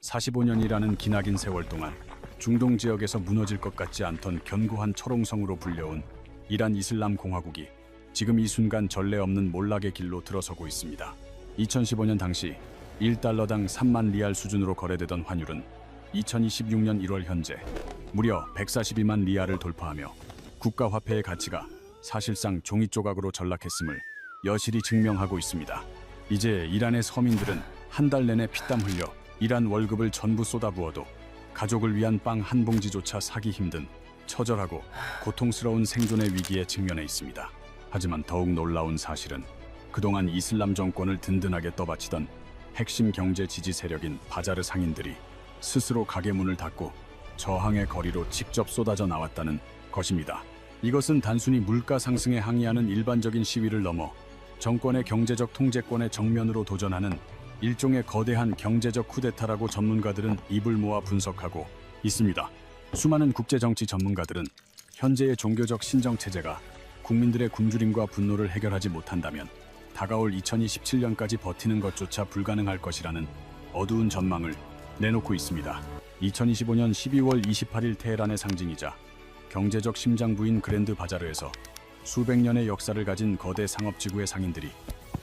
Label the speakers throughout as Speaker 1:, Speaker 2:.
Speaker 1: 45년이라는 기나긴 세월 동안 중동 지역에서 무너질 것 같지 않던 견고한 철옹성으로 불려온 이란 이슬람 공화국이 지금 이 순간 전례 없는 몰락의 길로 들어서고 있습니다. 2015년 당시 1달러당 3만 리알 수준으로 거래되던 환율은 2026년 1월 현재 무려 142만 리알을 돌파하며 국가 화폐의 가치가 사실상 종이 조각으로 전락했음을 여실히 증명하고 있습니다. 이제 이란의 서민들은 한 달 내내 피땀 흘려 이란 월급을 전부 쏟아부어도 가족을 위한 빵 한 봉지조차 사기 힘든 처절하고 고통스러운 생존의 위기에 직면해 있습니다. 하지만 더욱 놀라운 사실은 그동안 이슬람 정권을 든든하게 떠받치던 핵심 경제 지지 세력인 바자르 상인들이 스스로 가게 문을 닫고 저항의 거리로 직접 쏟아져 나왔다는 것입니다. 이것은 단순히 물가 상승에 항의하는 일반적인 시위를 넘어 정권의 경제적 통제권에 정면으로 도전하는 일종의 거대한 경제적 쿠데타라고 전문가들은 입을 모아 분석하고 있습니다. 수많은 국제정치 전문가들은 현재의 종교적 신정체제가 국민들의 굶주림과 분노를 해결하지 못한다면 다가올 2027년까지 버티는 것조차 불가능할 것이라는 어두운 전망을 내놓고 있습니다. 2025년 12월 28일 테헤란의 상징이자 경제적 심장부인 그랜드 바자르에서 수백 년의 역사를 가진 거대 상업지구의 상인들이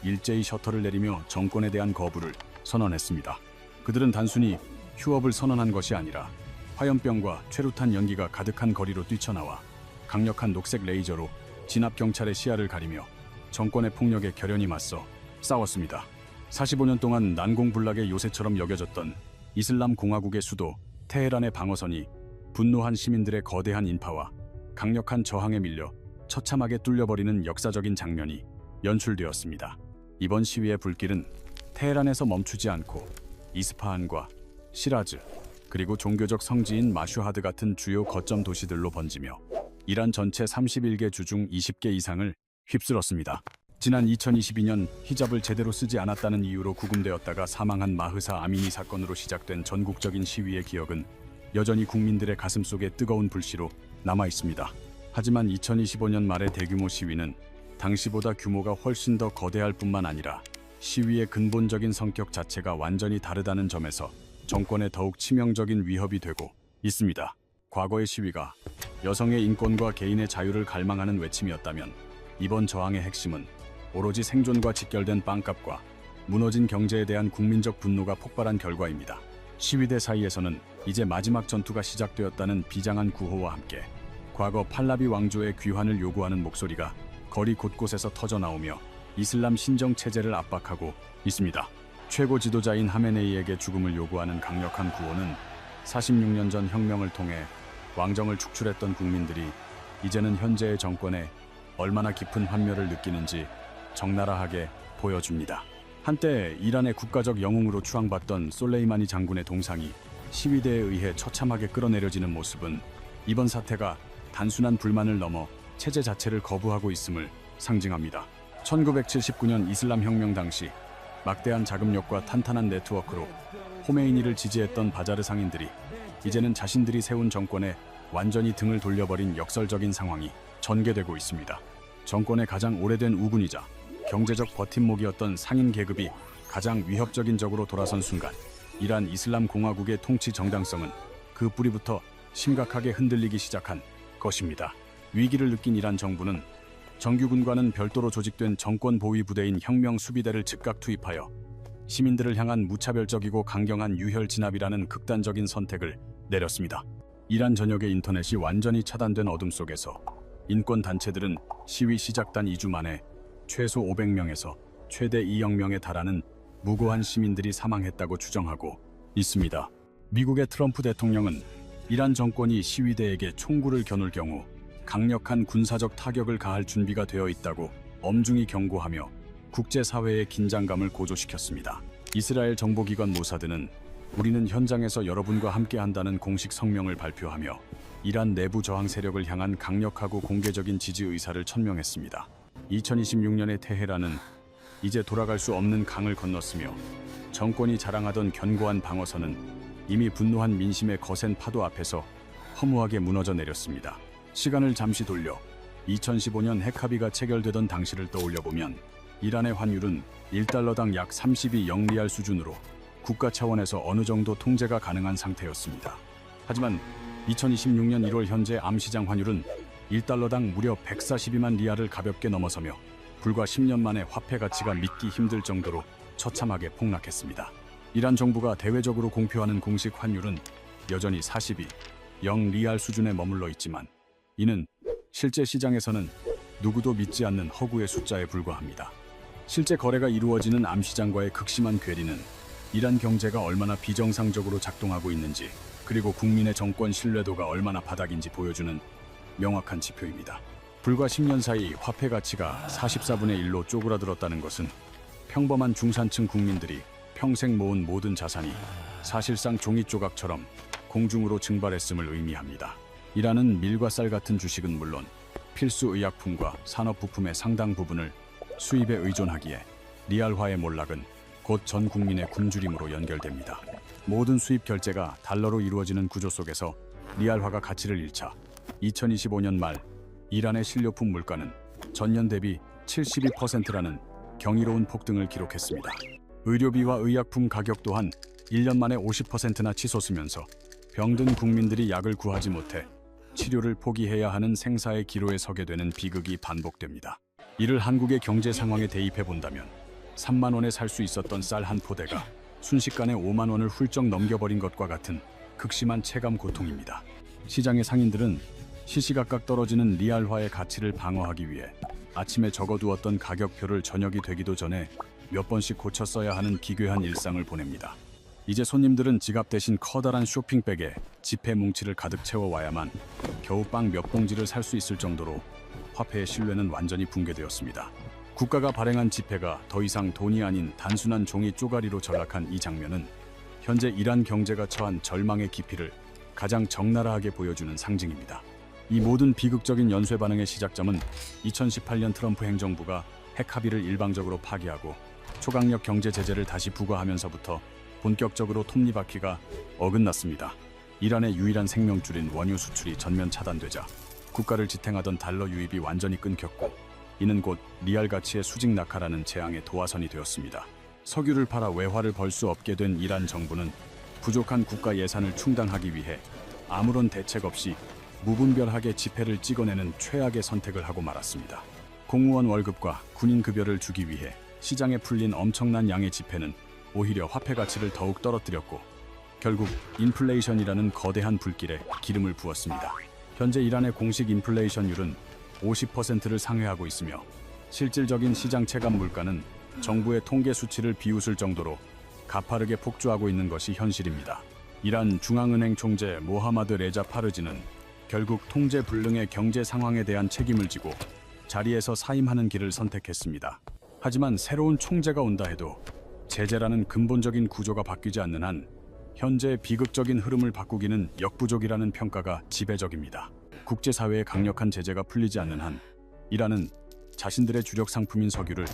Speaker 1: 일제히 셔터를 내리며 정권에 대한 거부를 선언했습니다. 그들은 단순히 휴업을 선언한 것이 아니라 화염병과 최루탄 연기가 가득한 거리로 뛰쳐나와 강력한 녹색 레이저로 진압 경찰의 시야를 가리며 정권의 폭력에 결연히 맞서 싸웠습니다. 45년 동안 난공불락의 요새처럼 여겨졌던 이슬람 공화국의 수도 테헤란의 방어선이 분노한 시민들의 거대한 인파와 강력한 저항에 밀려 처참하게 뚫려버리는 역사적인 장면이 연출되었습니다. 이번 시위의 불길은 테헤란에서 멈추지 않고 이스파한과 시라즈, 그리고 종교적 성지인 마슈하드 같은 주요 거점 도시들로 번지며 이란 전체 31개 주 중 20개 이상을 휩쓸었습니다. 지난 2022년 히잡을 제대로 쓰지 않았다는 이유로 구금되었다가 사망한 마흐사 아미니 사건으로 시작된 전국적인 시위의 기억은 여전히 국민들의 가슴속에 뜨거운 불씨로 남아 있습니다. 하지만 2025년 말의 대규모 시위는 당시보다 규모가 훨씬 더 거대할 뿐만 아니라 시위의 근본적인 성격 자체가 완전히 다르다는 점에서 정권에 더욱 치명적인 위협이 되고 있습니다. 과거의 시위가 여성의 인권과 개인의 자유를 갈망하는 외침이었다면 이번 저항의 핵심은 오로지 생존과 직결된 빵값과 무너진 경제에 대한 국민적 분노가 폭발한 결과입니다. 시위대 사이에서는 이제 마지막 전투가 시작되었다는 비장한 구호와 함께 과거 팔라비 왕조의 귀환을 요구하는 목소리가 거리 곳곳에서 터져나오며 이슬람 신정체제를 압박하고 있습니다. 최고 지도자인 하메네이에게 죽음을 요구하는 강력한 구호는 46년 전 혁명을 통해 왕정을 축출했던 국민들이 이제는 현재의 정권에 얼마나 깊은 환멸을 느끼는지 적나라하게 보여줍니다. 한때 이란의 국가적 영웅으로 추앙받던 솔레이마니 장군의 동상이 시위대에 의해 처참하게 끌어내려지는 모습은 이번 사태가 단순한 불만을 넘어 체제 자체를 거부하고 있음을 상징합니다. 1979년 이슬람 혁명 당시 막대한 자금력과 탄탄한 네트워크로 호메이니를 지지했던 바자르 상인들이 이제는 자신들이 세운 정권에 완전히 등을 돌려버린 역설적인 상황이 전개되고 있습니다. 정권의 가장 오래된 우군이자 경제적 버팀목이었던 상인 계급이 가장 위협적인 적으로 돌아선 순간 이란 이슬람 공화국의 통치 정당성은 그 뿌리부터 심각하게 흔들리기 시작한 것입니다. 위기를 느낀 이란 정부는 정규군과는 별도로 조직된 정권 보위 부대인 혁명 수비대를 즉각 투입하여 시민들을 향한 무차별적이고 강경한 유혈 진압이라는 극단적인 선택을 내렸습니다. 이란 전역의 인터넷이 완전히 차단된 어둠 속에서 인권 단체들은 시위 시작단 2주 만에 최소 500명에서 최대 2억 명에 달하는 무고한 시민들이 사망했다고 추정하고 있습니다. 미국의 트럼프 대통령은 이란 정권이 시위대에게 총구를 겨눌 경우 강력한 군사적 타격을 가할 준비가 되어 있다고 엄중히 경고하며 국제사회의 긴장감을 고조시켰습니다. 이스라엘 정보기관 모사드는 우리는 현장에서 여러분과 함께한다는 공식 성명을 발표하며 이란 내부 저항 세력을 향한 강력하고 공개적인 지지 의사를 천명했습니다. 2026년의 테헤란은 이제 돌아갈 수 없는 강을 건넜으며 정권이 자랑하던 견고한 방어선은 이미 분노한 민심의 거센 파도 앞에서 허무하게 무너져 내렸습니다. 시간을 잠시 돌려 2015년 핵합의가 체결되던 당시를 떠올려보면 이란의 환율은 1달러당 약 32 영리알 수준으로 국가 차원에서 어느 정도 통제가 가능한 상태였습니다. 하지만 2026년 1월 현재 암시장 환율은 1달러당 무려 142만 리알을 가볍게 넘어서며 불과 10년 만에 화폐 가치가 믿기 힘들 정도로 처참하게 폭락했습니다. 이란 정부가 대외적으로 공표하는 공식 환율은 여전히 0 리알 수준에 머물러 있지만 이는 실제 시장에서는 누구도 믿지 않는 허구의 숫자에 불과합니다. 실제 거래가 이루어지는 암시장과의 극심한 괴리는 이란 경제가 얼마나 비정상적으로 작동하고 있는지, 그리고 국민의 정권 신뢰도가 얼마나 바닥인지 보여주는 명확한 지표입니다. 불과 10년 사이 화폐 가치가 44분의 1로 쪼그라들었다는 것은 평범한 중산층 국민들이 평생 모은 모든 자산이 사실상 종이 조각처럼 공중으로 증발했음을 의미합니다. 이란은 밀과 쌀 같은 주식은 물론 필수 의약품과 산업 부품의 상당 부분을 수입에 의존하기에 리알화의 몰락은 곧 전 국민의 굶주림으로 연결됩니다. 모든 수입 결제가 달러로 이루어지는 구조 속에서 리알화가 가치를 잃자 2025년 말 이란의 식료품 물가는 전년 대비 72%라는 경이로운 폭등을 기록했습니다. 의료비와 의약품 가격 또한 1년 만에 50%나 치솟으면서 병든 국민들이 약을 구하지 못해 치료를 포기해야 하는 생사의 기로에 서게 되는 비극이 반복됩니다. 이를 한국의 경제 상황에 대입해 본다면 3만 원에 살 수 있었던 쌀 한 포대가 순식간에 5만 원을 훌쩍 넘겨버린 것과 같은 극심한 체감 고통입니다. 시장의 상인들은 시시각각 떨어지는 리알화의 가치를 방어하기 위해 아침에 적어두었던 가격표를 저녁이 되기도 전에 몇 번씩 고쳐 써야 하는 기괴한 일상을 보냅니다. 이제 손님들은 지갑 대신 커다란 쇼핑백에 지폐 뭉치를 가득 채워와야만 겨우 빵 몇 봉지를 살 수 있을 정도로 화폐의 신뢰는 완전히 붕괴되었습니다. 국가가 발행한 지폐가 더 이상 돈이 아닌 단순한 종이 쪼가리로 전락한 이 장면은 현재 이란 경제가 처한 절망의 깊이를 가장 적나라하게 보여주는 상징입니다. 이 모든 비극적인 연쇄 반응의 시작점은 2018년 트럼프 행정부가 핵 합의를 일방적으로 파기하고 초강력 경제 제재를 다시 부과하면서부터 본격적으로 톱니바퀴가 어긋났습니다. 이란의 유일한 생명줄인 원유 수출이 전면 차단되자 국가를 지탱하던 달러 유입이 완전히 끊겼고, 이는 곧 리알 가치의 수직 낙하라는 재앙의 도화선이 되었습니다. 석유를 팔아 외화를 벌 수 없게 된 이란 정부는 부족한 국가 예산을 충당하기 위해 아무런 대책 없이 무분별하게 지폐를 찍어내는 최악의 선택을 하고 말았습니다. 공무원 월급과 군인 급여를 주기 위해 시장에 풀린 엄청난 양의 지폐는 오히려 화폐 가치를 더욱 떨어뜨렸고, 결국 인플레이션이라는 거대한 불길에 기름을 부었습니다. 현재 이란의 공식 인플레이션율은 50%를 상회하고 있으며 실질적인 시장 체감 물가는 정부의 통계 수치를 비웃을 정도로 가파르게 폭주하고 있는 것이 현실입니다. 이란 중앙은행 총재 모하마드 레자 파르지는 결국 통제 불능의 경제 상황에 대한 책임을 지고 자리에서 사임하는 길을 선택했습니다. 하지만 새로운 총재가 온다 해도 제재라는 근본적인 구조가 바뀌지 않는 한 현재의 비극적인 흐름을 바꾸기는 역부족이라는 평가가 지배적입니다. 국제사회의 강력한 제재가 풀리지 않는 한 이란은 자신들의 주력 상품인 석유를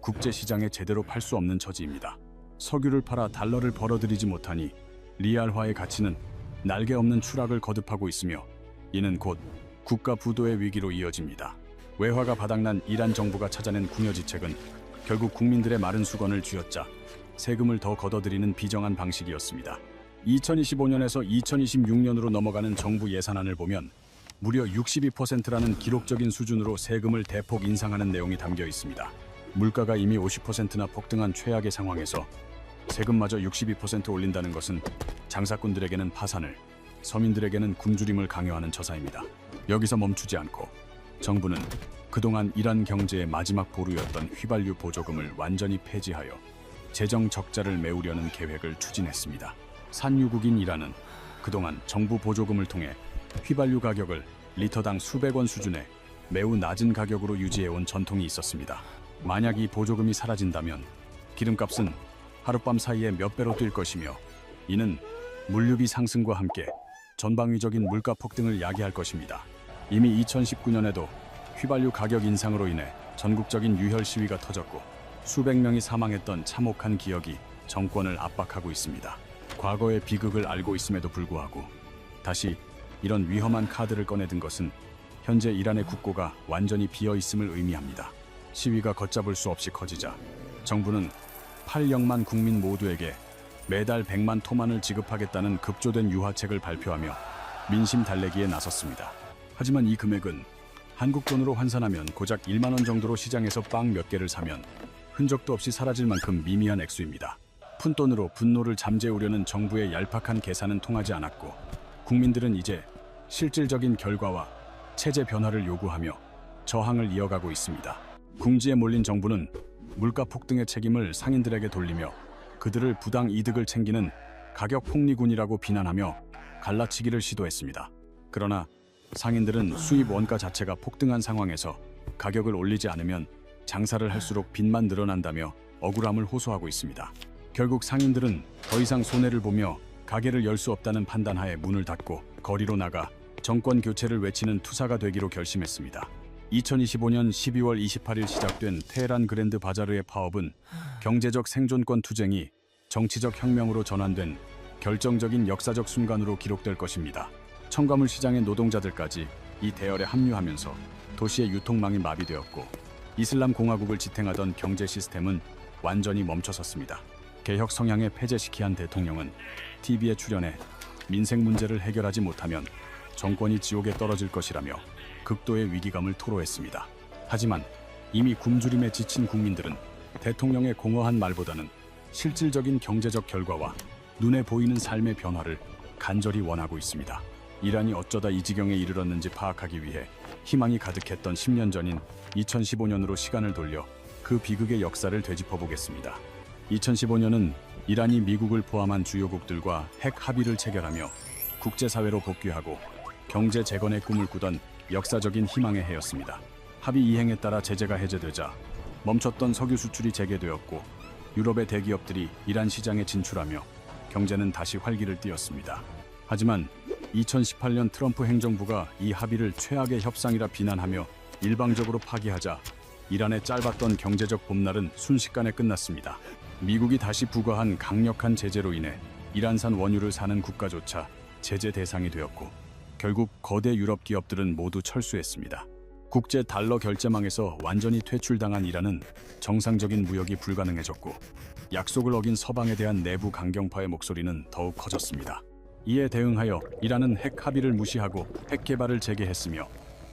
Speaker 1: 국제시장에 제대로 팔 수 없는 처지입니다. 석유를 팔아 달러를 벌어들이지 못하니 리알화의 가치는 날개 없는 추락을 거듭하고 있으며, 이는 곧 국가 부도의 위기로 이어집니다. 외화가 바닥난 이란 정부가 찾아낸 궁여지책은 결국 국민들의 마른 수건을 쥐어짜 세금을 더 걷어들이는 비정한 방식이었습니다. 2025년에서 2026년으로 넘어가는 정부 예산안을 보면 무려 62%라는 기록적인 수준으로 세금을 대폭 인상하는 내용이 담겨 있습니다. 물가가 이미 50%나 폭등한 최악의 상황에서 세금마저 62% 올린다는 것은 장사꾼들에게는 파산을, 서민들에게는 굶주림을 강요하는 처사입니다. 여기서 멈추지 않고 정부는 그동안 이란 경제의 마지막 보루였던 휘발유 보조금을 완전히 폐지하여 재정 적자를 메우려는 계획을 추진했습니다. 산유국인 이란은 그동안 정부 보조금을 통해 휘발유 가격을 리터당 수백 원 수준의 매우 낮은 가격으로 유지해온 전통이 있었습니다. 만약 이 보조금이 사라진다면 기름값은 하룻밤 사이에 몇 배로 뛸 것이며, 이는 물류비 상승과 함께 전방위적인 물가 폭등을 야기할 것입니다. 이미 2019년에도 휘발유 가격 인상으로 인해 전국적인 유혈 시위가 터졌고 수백 명이 사망했던 참혹한 기억이 정권을 압박하고 있습니다. 과거의 비극을 알고 있음에도 불구하고 다시 이런 위험한 카드를 꺼내든 것은 현재 이란의 국고가 완전히 비어있음을 의미합니다. 시위가 걷잡을 수 없이 커지자 정부는 8억만 국민 모두에게 매달 100만 토만을 지급하겠다는 급조된 유화책을 발표하며 민심 달래기에 나섰습니다. 하지만 이 금액은 한국 돈으로 환산하면 고작 1만 원 정도로 시장에서 빵 몇 개를 사면 흔적도 없이 사라질 만큼 미미한 액수입니다. 푼돈으로 분노를 잠재우려는 정부의 얄팍한 계산은 통하지 않았고 국민들은 이제 실질적인 결과와 체제 변화를 요구하며 저항을 이어가고 있습니다. 궁지에 몰린 정부는 물가 폭등의 책임을 상인들에게 돌리며 그들을 부당 이득을 챙기는 가격 폭리군이라고 비난하며 갈라치기를 시도했습니다. 그러나 상인들은 수입 원가 자체가 폭등한 상황에서 가격을 올리지 않으면 장사를 할수록 빚만 늘어난다며 억울함을 호소하고 있습니다. 결국 상인들은 더 이상 손해를 보며 가게를 열 수 없다는 판단하에 문을 닫고 거리로 나가 정권 교체를 외치는 투사가 되기로 결심했습니다. 2025년 12월 28일 시작된 테헤란 그랜드 바자르의 파업은 경제적 생존권 투쟁이 정치적 혁명으로 전환된 결정적인 역사적 순간으로 기록될 것입니다. 첨가물 시장의 노동자들까지 이 대열에 합류하면서 도시의 유통망이 마비되었고 이슬람 공화국을 지탱하던 경제 시스템은 완전히 멈춰섰습니다. 개혁 성향에 폐쇄시키한 대통령은 TV에 출연해 민생 문제를 해결하지 못하면 정권이 지옥에 떨어질 것이라며 극도의 위기감을 토로했습니다. 하지만 이미 굶주림에 지친 국민들은 대통령의 공허한 말보다는 실질적인 경제적 결과와 눈에 보이는 삶의 변화를 간절히 원하고 있습니다. 이란이 어쩌다 이 지경에 이르렀는지 파악하기 위해 희망이 가득했던 10년 전인 2015년으로 시간을 돌려 그 비극의 역사를 되짚어보겠습니다. 2015년은 이란이 미국을 포함한 주요국들과 핵 합의를 체결하며 국제사회로 복귀하고 경제 재건의 꿈을 꾸던 역사적인 희망의 해였습니다. 합의 이행에 따라 제재가 해제되자 멈췄던 석유 수출이 재개되었고 유럽의 대기업들이 이란 시장에 진출하며 경제는 다시 활기를 띠었습니다. 하지만 2018년 트럼프 행정부가 이 합의를 최악의 협상이라 비난하며 일방적으로 파기하자 이란의 짧았던 경제적 봄날은 순식간에 끝났습니다. 미국이 다시 부과한 강력한 제재로 인해 이란산 원유를 사는 국가조차 제재 대상이 되었고 결국 거대 유럽 기업들은 모두 철수했습니다. 국제 달러 결제망에서 완전히 퇴출당한 이란은 정상적인 무역이 불가능해졌고 약속을 어긴 서방에 대한 내부 강경파의 목소리는 더욱 커졌습니다. 이에 대응하여 이란은 핵 합의를 무시하고 핵 개발을 재개했으며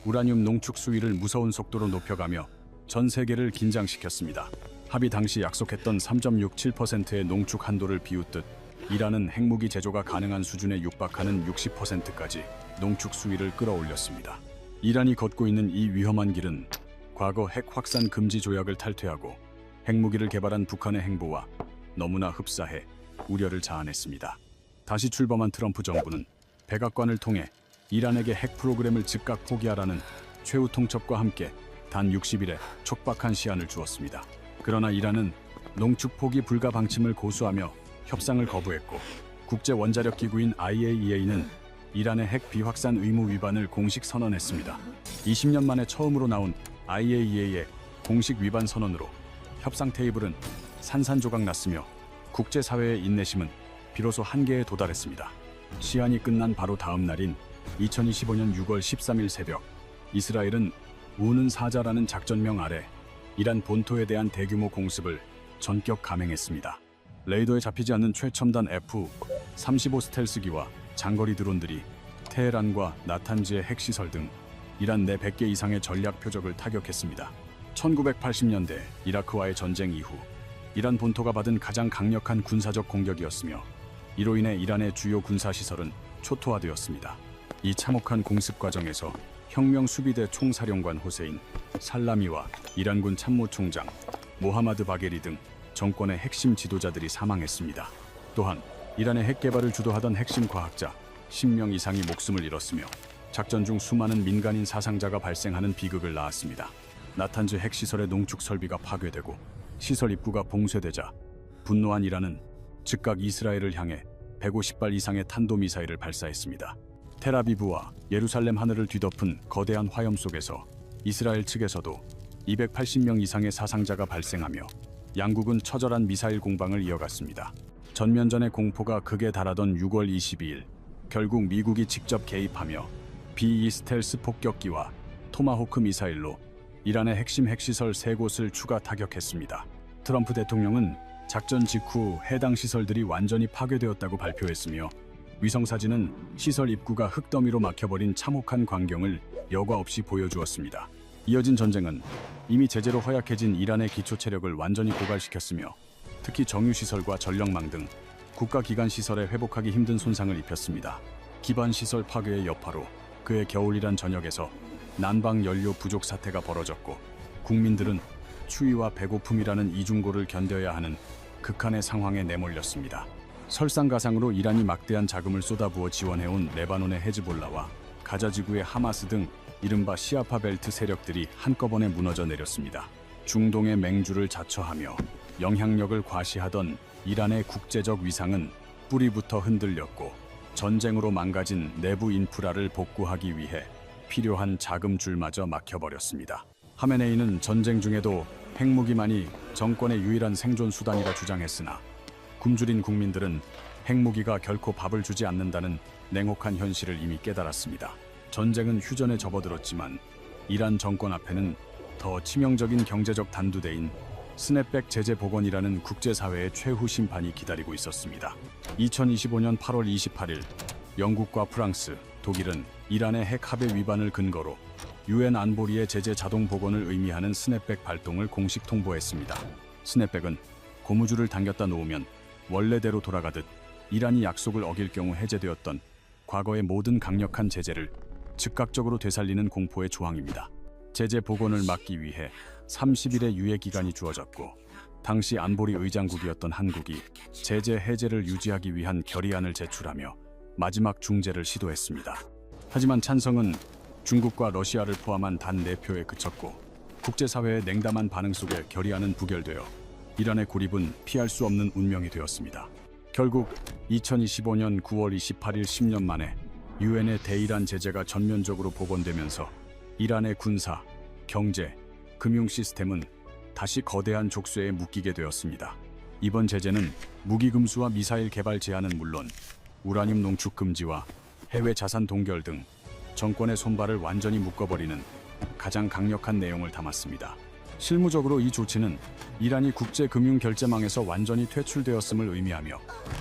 Speaker 1: 우라늄 농축 수위를 무서운 속도로 높여가며 전 세계를 긴장시켰습니다. 합의 당시 약속했던 3.67%의 농축 한도를 비웃듯 이란은 핵무기 제조가 가능한 수준에 육박하는 60%까지 농축 수위를 끌어올렸습니다. 이란이 걷고 있는 이 위험한 길은 과거 핵 확산 금지 조약을 탈퇴하고 핵무기를 개발한 북한의 행보와 너무나 흡사해 우려를 자아냈습니다. 다시 출범한 트럼프 정부는 백악관을 통해 이란에게 핵 프로그램을 즉각 포기하라는 최후 통첩과 함께 단 60일의 촉박한 시한을 주었습니다. 그러나 이란은 농축 포기 불가 방침을 고수하며 협상을 거부했고 국제 원자력 기구인 IAEA는 이란의 핵 비확산 의무 위반을 공식 선언했습니다. 20년 만에 처음으로 나온 IAEA의 공식 위반 선언으로 협상 테이블은 산산조각 났으며 국제사회의 인내심은 비로소 한계에 도달했습니다. 시한이 끝난 바로 다음 날인 2025년 6월 13일 새벽, 이스라엘은 우는 사자라는 작전명 아래 이란 본토에 대한 대규모 공습을 전격 감행했습니다. 레이더에 잡히지 않는 최첨단 F-35 스텔스기와 장거리 드론들이 테헤란과 나탄즈의 핵시설 등 이란 내 100개 이상의 전략 표적을 타격했습니다. 1980년대 이라크와의 전쟁 이후 이란 본토가 받은 가장 강력한 군사적 공격이었으며 이로 인해 이란의 주요 군사시설은 초토화되었습니다. 이 참혹한 공습 과정에서 혁명 수비대 총사령관 호세인 살라미와 이란군 참모총장 모하마드 바게리 등 정권의 핵심 지도자들이 사망했습니다. 또한 이란의 핵 개발을 주도하던 핵심 과학자 10명 이상이 목숨을 잃었으며 작전 중 수많은 민간인 사상자가 발생하는 비극을 낳았습니다. 나탄즈 핵시설의 농축 설비가 파괴되고 시설 입구가 봉쇄되자 분노한 이란은 즉각 이스라엘을 향해 150발 이상의 탄도미사일을 발사했습니다. 텔아비브와 예루살렘 하늘을 뒤덮은 거대한 화염 속에서 이스라엘 측에서도 280명 이상의 사상자가 발생하며 양국은 처절한 미사일 공방을 이어갔습니다. 전면전의 공포가 극에 달하던 6월 22일, 결국 미국이 직접 개입하며 B-2 스텔스 폭격기와 토마호크 미사일로 이란의 핵심 핵시설 3곳을 추가 타격했습니다. 트럼프 대통령은 작전 직후 해당 시설들이 완전히 파괴되었다고 발표했으며 위성사진은 시설 입구가 흙더미로 막혀버린 참혹한 광경을 여과 없이 보여주었습니다. 이어진 전쟁은 이미 제재로 허약해진 이란의 기초 체력을 완전히 고갈시켰으며 특히 정유시설과 전력망 등 국가기관 시설에 회복하기 힘든 손상을 입혔습니다. 기반 시설 파괴의 여파로 그해 겨울이란 전역에서 난방 연료 부족 사태가 벌어졌고 국민들은 추위와 배고픔이라는 이중고를 견뎌야 하는 극한의 상황에 내몰렸습니다. 설상가상으로 이란이 막대한 자금을 쏟아부어 지원해온 레바논의 헤즈볼라와 가자 지구의 하마스 등 이른바 시아파 벨트 세력들이 한꺼번에 무너져 내렸습니다. 중동의 맹주를 자처하며 영향력을 과시하던 이란의 국제적 위상은 뿌리부터 흔들렸고 전쟁으로 망가진 내부 인프라를 복구하기 위해 필요한 자금줄마저 막혀버렸습니다. 하메네이는 전쟁 중에도 핵무기만이 정권의 유일한 생존 수단이라 주장했으나 굶주린 국민들은 핵무기가 결코 밥을 주지 않는다는 냉혹한 현실을 이미 깨달았습니다. 전쟁은 휴전에 접어들었지만 이란 정권 앞에는 더 치명적인 경제적 단두대인 스냅백 제재 복원이라는 국제사회의 최후 심판이 기다리고 있었습니다. 2025년 8월 28일 영국과 프랑스, 독일은 이란의 핵 합의 위반을 근거로 유엔 안보리의 제재 자동 복원을 의미하는 스냅백 발동을 공식 통보했습니다. 스냅백은 고무줄을 당겼다 놓으면 원래대로 돌아가듯 이란이 약속을 어길 경우 해제되었던 과거의 모든 강력한 제재를 즉각적으로 되살리는 공포의 조항입니다. 제재 복원을 막기 위해 30일의 유예 기간이 주어졌고 당시 안보리 의장국이었던 한국이 제재 해제를 유지하기 위한 결의안을 제출하며 마지막 중재를 시도했습니다. 하지만 찬성은 중국과 러시아를 포함한 단 4표에 그쳤고 국제사회의 냉담한 반응 속에 결의안은 부결되어 이란의 고립은 피할 수 없는 운명이 되었습니다. 결국 2025년 9월 28일 10년 만에 유엔의 대이란 제재가 전면적으로 복원되면서 이란의 군사, 경제, 금융 시스템은 다시 거대한 족쇄에 묶이게 되었습니다. 이번 제재는 무기금수와 미사일 개발 제한은 물론 우라늄 농축 금지와 해외 자산 동결 등 정권의 손발을 완전히 묶어버리는 가장 강력한 내용을 담았습니다. 실무적으로 이 조치는 이란이 국제금융결제망에서 완전히 퇴출되었음을 의미하며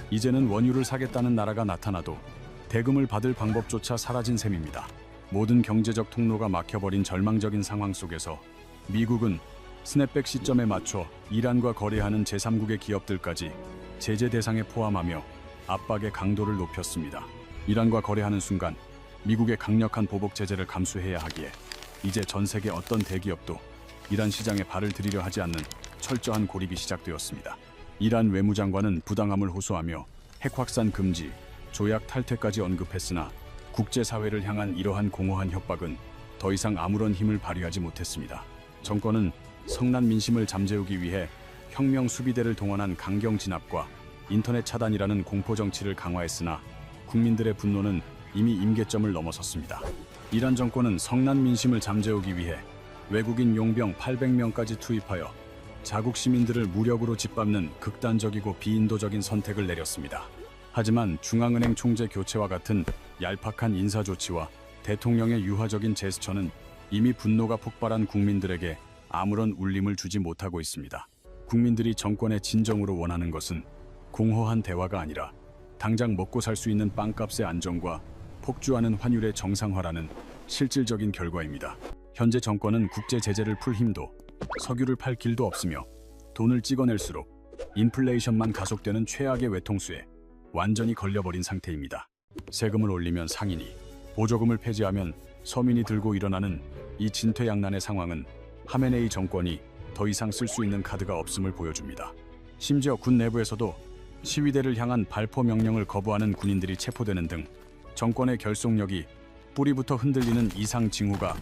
Speaker 1: 이제는 원유를 사겠다는 나라가 나타나도 대금을 받을 방법조차 사라진 셈입니다. 모든 경제적 통로가 막혀버린 절망적인 상황 속에서 미국은 스냅백 시점에 맞춰 이란과 거래하는 제3국의 기업들까지 제재 대상에 포함하며 압박의 강도를 높였습니다. 이란과 거래하는 순간 미국의 강력한 보복 제재를 감수해야 하기에 이제 전 세계 어떤 대기업도 이란 시장에 발을 들이려 하지 않는 철저한 고립이 시작되었습니다. 이란 외무장관은 부당함을 호소하며 핵 확산 금지, 조약 탈퇴까지 언급했으나 국제사회를 향한 이러한 공허한 협박은 더 이상 아무런 힘을 발휘하지 못했습니다. 정권은 성난 민심을 잠재우기 위해 혁명 수비대를 동원한 강경 진압과 인터넷 차단이라는 공포 정치를 강화했으나 국민들의 분노는 이미 임계점을 넘어섰습니다. 이란 정권은 성난 민심을 잠재우기 위해 외국인 용병 800명까지 투입하여 자국 시민들을 무력으로 짓밟는 극단적이고 비인도적인 선택을 내렸습니다. 하지만 중앙은행 총재 교체와 같은 얄팍한 인사 조치와 대통령의 유화적인 제스처는 이미 분노가 폭발한 국민들에게 아무런 울림을 주지 못하고 있습니다. 국민들이 정권의 진정으로 원하는 것은 공허한 대화가 아니라 당장 먹고 살 수 있는 빵값의 안정과 폭주하는 환율의 정상화라는 실질적인 결과입니다. 현재 정권은 국제 제재를 풀 힘도 석유를 팔 길도 없으며 돈을 찍어낼수록 인플레이션만 가속되는 최악의 외통수에 완전히 걸려버린 상태입니다. 세금을 올리면 상인이, 보조금을 폐지하면 서민이 들고 일어나는 이 진퇴양난의 상황은 하메네이 정권이 더 이상 쓸 수 있는 카드가 없음을 보여줍니다. 심지어 군 내부에서도 시위대를 향한 발포 명령을 거부하는 군인들이 체포되는 등 정권의 결속력이 뿌리부터 흔들리는 이상 징후가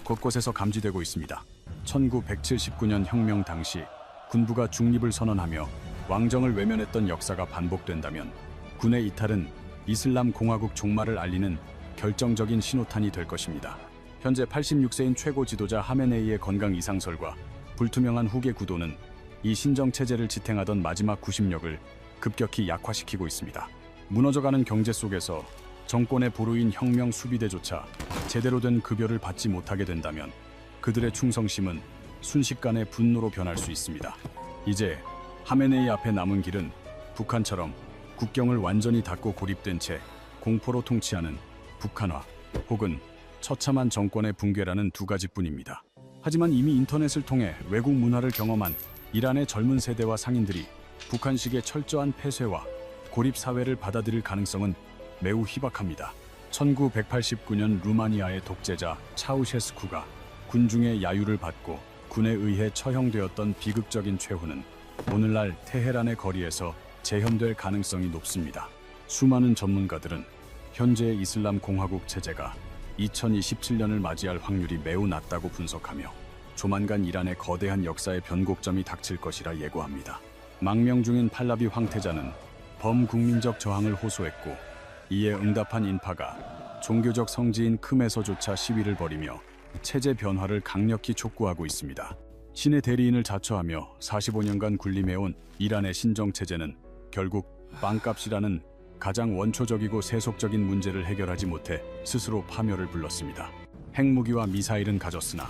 Speaker 1: 곳곳에서 감지되고 있습니다. 1979년 혁명 당시 군부가 중립을 선언하며 왕정을 외면했던 역사가 반복된다면 군의 이탈은 이슬람 공화국 종말을 알리는 결정적인 신호탄이 될 것입니다. 현재 86세인 최고 지도자 하메네이의 건강 이상설과 불투명한 후계 구도는 이 신정체제를 지탱하던 마지막 구심력을 급격히 약화시키고 있습니다. 무너져가는 경제 속에서 정권의 보루인 혁명 수비대조차 제대로 된 급여를 받지 못하게 된다면 그들의 충성심은 순식간에 분노로 변할 수 있습니다. 이제 하메네이 앞에 남은 길은 북한처럼 국경을 완전히 닫고 고립된 채 공포로 통치하는 북한화 혹은 처참한 정권의 붕괴라는 두 가지뿐입니다. 하지만 이미 인터넷을 통해 외국 문화를 경험한 이란의 젊은 세대와 상인들이 북한식의 철저한 폐쇄와 고립 사회를 받아들일 가능성은 매우 희박합니다. 1989년 루마니아의 독재자 차우셰스쿠가 군중의 야유를 받고 군에 의해 처형되었던 비극적인 최후는 오늘날 테헤란의 거리에서 재현될 가능성이 높습니다. 수많은 전문가들은 현재의 이슬람 공화국 체제가 2027년을 맞이할 확률이 매우 낮다고 분석하며 조만간 이란의 거대한 역사의 변곡점이 닥칠 것이라 예고합니다. 망명 중인 팔라비 황태자는 범국민적 저항을 호소했고 이에 응답한 인파가 종교적 성지인 큼에서조차 시위를 벌이며 체제 변화를 강력히 촉구하고 있습니다. 신의 대리인을 자처하며 45년간 군림해온 이란의 신정체제는 결국 빵값이라는 가장 원초적이고 세속적인 문제를 해결하지 못해 스스로 파멸을 불렀습니다. 핵무기와 미사일은 가졌으나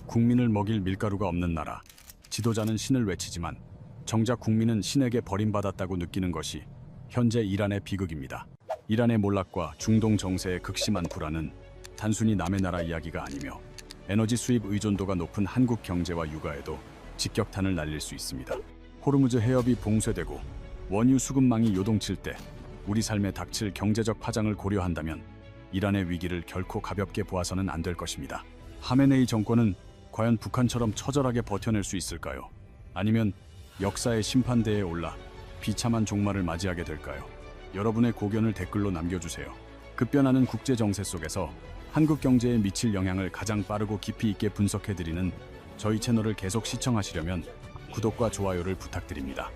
Speaker 1: 국민을 먹일 밀가루가 없는 나라. 지도자는 신을 외치지만 정작 국민은 신에게 버림받았다고 느끼는 것이 현재 이란의 비극입니다. 이란의 몰락과 중동 정세의 극심한 불안은 단순히 남의 나라 이야기가 아니며 에너지 수입 의존도가 높은 한국 경제와 육아에도 직격탄을 날릴 수 있습니다. 호르무즈 해협이 봉쇄되고 원유 수급망이 요동칠 때 우리 삶에 닥칠 경제적 파장을 고려한다면 이란의 위기를 결코 가볍게 보아서는 안 될 것입니다. 하메네이 정권은 과연 북한처럼 처절하게 버텨낼 수 있을까요? 아니면 역사의 심판대에 올라 비참한 종말을 맞이하게 될까요? 여러분의 고견을 댓글로 남겨주세요. 급변하는 국제 정세 속에서 한국 경제에 미칠 영향을 가장 빠르고 깊이 있게 분석해드리는 저희 채널을 계속 시청하시려면 구독과 좋아요를 부탁드립니다.